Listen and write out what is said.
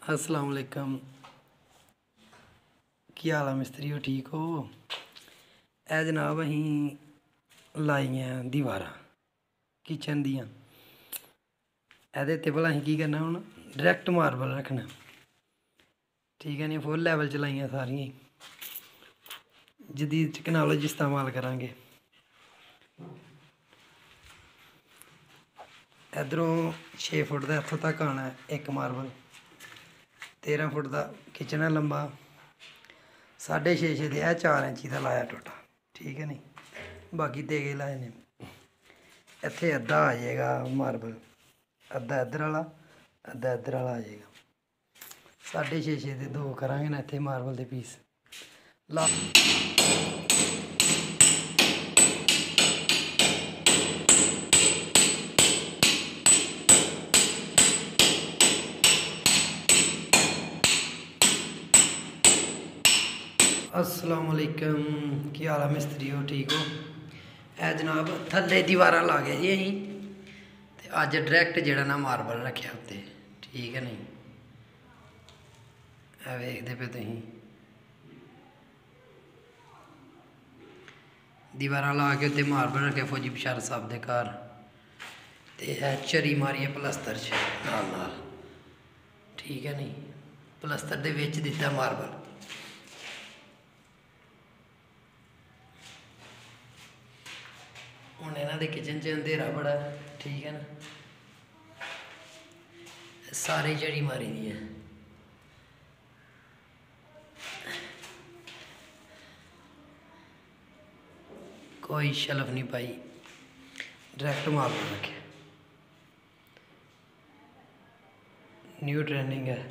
अस्सलाम वालेकुम। की हाल है मिस्त्री हो, ठीक हो? ए जनाब अहीं लाइयां दीवारां किचन दियां। एह्दे ते भला अहीं की करना हून, डायरैक्ट मार्बल रक्खना। ठीक है नी, फुल लैवल च लाइयां सारियां जदीद टैक्नालॉजी इस्तेमाल करांगे। इधरों 6 फुट का इत्थों तक आना है एक मार्बल, 13 फुट का किचन है लंबा, 6.5 ते 4 इंची का लाया टोटा। ठीक है नी, बाकी देगे लाए ने। इत्थे अद्धा आ जाएगा मार्बल, अद्धा इधर वाला, अद्धा इधर वाला आ जाएगा। 6.5 ते 2 करांगे ना इत्थे मार्बल के पीस ला। अस्सलाम वालेकुम, की हाल है मिस्त्री हो, ठीक हो? ए जनाब थल्ले दीवारां ला गए जी अहीं ते अज्ज डायरैक्ट जेह्ड़ा ना मार्बल रखेआ उत्ते। ठीक है नहीं, ए वेखदे पे तुसीं दीवारां ला के उत्ते मार्बल रखेआ फौजी बशारत साहब दे घर। ते ए चरी मारियै प्लस्तर च नाल नाल। ठीक है नहीं, प्लस्तर दे विच दित्ता मार्बल। हुण इन्हां दे किचन च अंधेरा बड़ा है। ठीक है ना, सारे झड़ी मारी दी है। कोई शलफ नहीं पाई, डायरैक्ट मार्बल रखे। न्यू ट्रेंडिंग है।